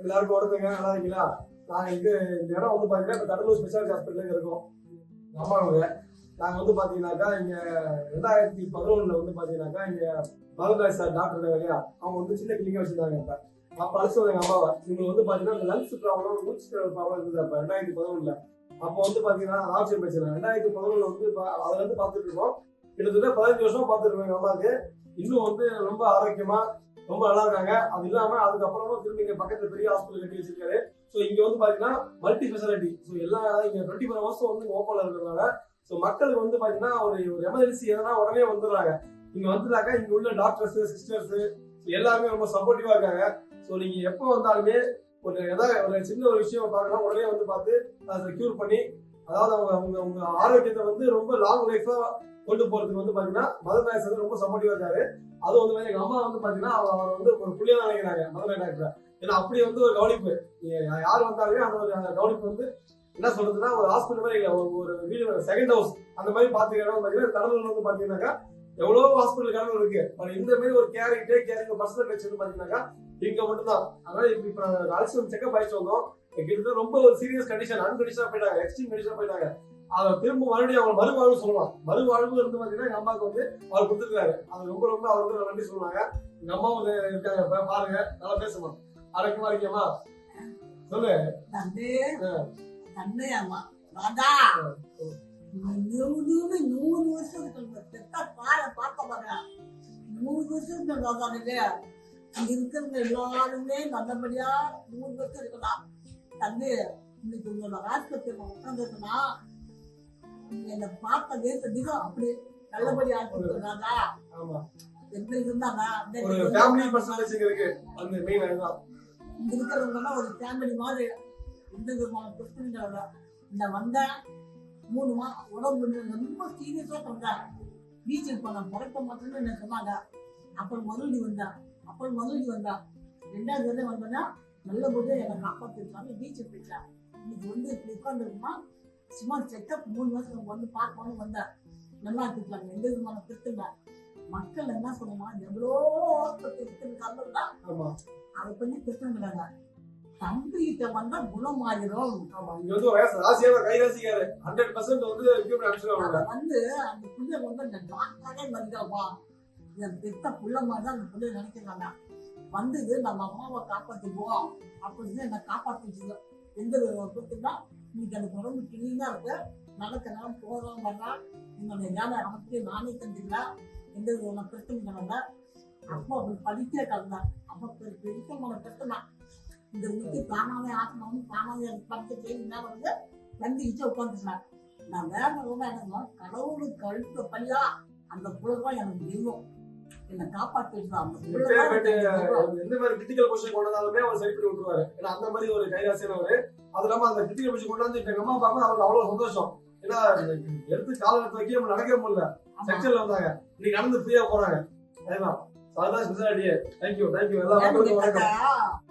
எல்லாருக்கும் வணக்கங்க. நல்லா இருக்கீங்களா? நாங்க இந்த இடம் வந்து பாத்தீங்கன்னா இப்ப கடலூர் ஸ்பெஷாலிட்டி ஹாஸ்பிட்டல் இருக்கோம். அம்மாவுங்க நாங்க வந்து பாத்தீங்கன்னாக்கா இங்க 2011 வந்து பாத்தீங்கன்னாக்கா இங்க மகன்ராஜ் சார் டாக்டர் இல்லையா, அவங்க வந்து சின்ன கிளினிக்கா வச்சிருந்தாங்க. அப்ப அழைச்சு எங்க அம்மாவை இவங்க வந்து பாத்தீங்கன்னா லங்ஸ் ப்ராப்ளம், மூச்சு ப்ராப்ளம் இருந்தது. அப்ப 2011 அப்போ வந்து பாத்தீங்கன்னா ஆப்ஷன் பிரச்சனை 2011 வந்து அதுல இருந்து பாத்துட்டு இருக்கோம். கிட்டத்தட்ட 15 வருஷமா பாத்துட்டு இருக்கோம். எங்க அம்மாவுக்கு இன்னும் வந்து ரொம்ப ஆரோக்கியமா ரொம்ப நல்லா இருக்காங்க. அது இல்லாம அதுக்கப்புறமா திரும்பி இங்க பக்கத்துல பெரிய ஹாஸ்பிட்டல் கட்டி வச்சிருக்காரு. சோ இங்க வந்து பாத்தீங்கன்னா மல்டி ஸ்பெஷாலிட்டி. சோ எல்லா இங்க 24 ஹவர்ஸ் வந்து ஓப்பன்ல இருக்கிறதுனால சோ மக்களுக்கு வந்து பாத்தீங்கன்னா ஒரு எமர்ஜென்சி எதனா உடனே வந்துடுறாங்க. இங்க வந்துட்டாக்கா இங்க உள்ள டாக்டர்ஸ், சிஸ்டர்ஸ் எல்லாருமே ரொம்ப சப்போர்ட்டிவா இருக்காங்க. சோ நீங்க எப்போ வந்தாலுமே ஏதாவது ஒரு சின்ன ஒரு விஷயம் பார்க்கலாம், உடனே வந்து பார்த்து அதை கியூர் பண்ணி, அதாவது அவங்க உங்க ஆரோக்கியத்தை வந்து ரொம்ப லாங் லைஃபா கொண்டு போறதுக்கு வந்து பாத்தீங்கன்னா மதன்ராஜ் வந்து ரொம்ப சப்போர்ட்டிவா இருக்காரு. அது வந்து எங்க அம்மா வந்து பாத்தீங்கன்னா அவர் வந்து ஒரு புள்ளியா நினைக்கிறாங்க மதுரை டாக்டர். ஏன்னா அப்படி வந்து ஒரு கவனிப்பு யார் வந்தாலுமே அந்த ஒரு கவனிப்பு வந்து என்ன சொல்றதுன்னா ஒரு ஹாஸ்பிட்டல் மாதிரி ஒரு வீடு செகண்ட் ஹவுஸ் அந்த மாதிரி பாத்துக்கிறோம். பாத்தீங்கன்னா கடலூர்ல வந்து பாத்தீங்கன்னாக்கா எவ்வளவு ஹாஸ்பிட்டல் கடலூர் இருக்கு. இந்த மாதிரி ஒரு கேரிங் பர்சனல் டச் வந்து பாத்தீங்கன்னாக்கா இங்க மட்டும்தான். அதனால இப்ப அல்சர் செக்அப் ஆயிடுச்சு வந்தோம். கிட்டத்தட்ட ரொம்ப ஒரு சீரியஸ் கண்டிஷன், அன்கண்டிஷனா போயிட்டாங்க, எக்ஸ்ட்ரீம் கண்டிஷனா போயிட்டாங்க. அதை திரும்ப மறுபடியும் அவங்க மறுவாழ்வு சொல்லலாம். மறுவாழ்வு இருந்து பாத்தீங்கன்னா எங்க அம்மாவுக்கு வந்து அவர் கொடுத்துருக்காரு. அது ரொம்ப ரொம்ப அவருக்கு நன்றி சொல்லுவாங்க. எங்க அம்மா வந்து இருக்காங்க, பாருங்க, நல்லா பேசுமா. அடக்கமா இருக்கியம்மா? சொல்லு. அம்மா ராதா 100 வருஷத்துக்கு பார்க்க பாக்குறேன். 100 வருஷத்துக்கு ராதானுக்கு அங்க இருக்கிறவங்க எல்லாருமே நல்லபடியா 100 வருஷம் இருக்கலாம். தந்து இன்னைக்கு உங்களோட ஆஸ்பத்திரி உட்காந்துருக்குன்னா என்னை பார்த்த தேசத்துக்கும் அப்படி நல்லபடியா ராதா எப்படி இருந்தாங்க. இங்க இருக்கிறவங்கன்னா ஒரு ஃபேமிலி மாதிரி எந்த விதமான பிரச்சனைகள் இந்த வந்த 3 உடம்பு ரொம்ப சீரியஸா வந்தேன். பீச்சுக்கு போனேன், பிறக்க மாட்டேன்னு என்ன சொன்னாங்க. அப்புறம் மறுபடி வந்தேன். 2வது தடவை வந்தேன்னா நல்லபடியா என்னை காப்பாற்றிருக்காங்க. பீச்சுக்கு போயிட்டேன். இன்னைக்கு வந்து இப்படி உட்காந்துருக்குமா சும்மா செக்கப் 3 வருஷம் வந்து பார்க்கணும்னு வந்தேன். நல்லா இருக்காங்க, எந்த விதமான பிரச்சனை. மக்கள் என்ன சொல்லணுமா, எவ்வளோ ஆஸ்பத்திரி இருக்குன்னு அதை பண்ணி பிரச்சனைங்கிறாங்க. தம்பிகிட்ட வந்தா குணமாயிரும். வந்து அந்த புள்ள வந்து அந்த டாக்டரே மதிக்கிறப்பா, என் பெத்த புள்ள மாதிரிதான் அந்த புள்ள நினைக்கிறாங்க. வந்தது நம்ம அம்மாவை காப்பாத்திக்குவோம் அப்படின்னு என்னை காப்பாத்திச்சு. எந்த பிரச்சனை இன்னைக்கு எனக்கு உடம்பு கிளீனா இருக்கு, நடக்கலாம், போறோம், வரலாம், என்னுடைய வேலை அமைச்சு நானே செஞ்சுக்கலாம். எந்த விதமான பிரச்சனைகள் இல்லை. அப்போ அப்படி படிக்க கலந்தேன். அப்போ பெருசமான பிரச்சனை இந்த வீட்டு தானாவே ஆசனம் தானாவே படிச்சுட்டு இருந்தாலும் வந்து வந்துச்சு உட்காந்துருந்தேன். நான் வேற என்ன கடவுளுக்கு கழுத்த பையா அந்த புலதான் எனக்கு தெய்வம். என்னை காப்பாற்றிட்டு அந்த எந்த மாதிரி கிரிட்டிக்கல் பொசிஷன் கொண்டாலுமே அவர் சரி பண்ணி விட்டுருவாரு. ஏன்னா அந்த மாதிரி ஒரு கைராசியானவர். அது இல்லாம அந்த கிரிட்டிக்கல் பொசிஷன் கொண்டாந்து எங்க அம்மா பார்க்க அவருக்கு அவ்வளவு சந்தோஷம். ஏன்னா எடுத்து கால எடுத்து வைக்க நடக்கவே முடியல, செக்ஷன்ல வந்தாங்க. இன்னைக்கு நடந்து ஃப்ரீயா போறாங்க. அதுதான் ஸ்பெஷாலிட்டியே. தேங்க்யூ எல்லா மக்களுக்கும் வணக்கம்.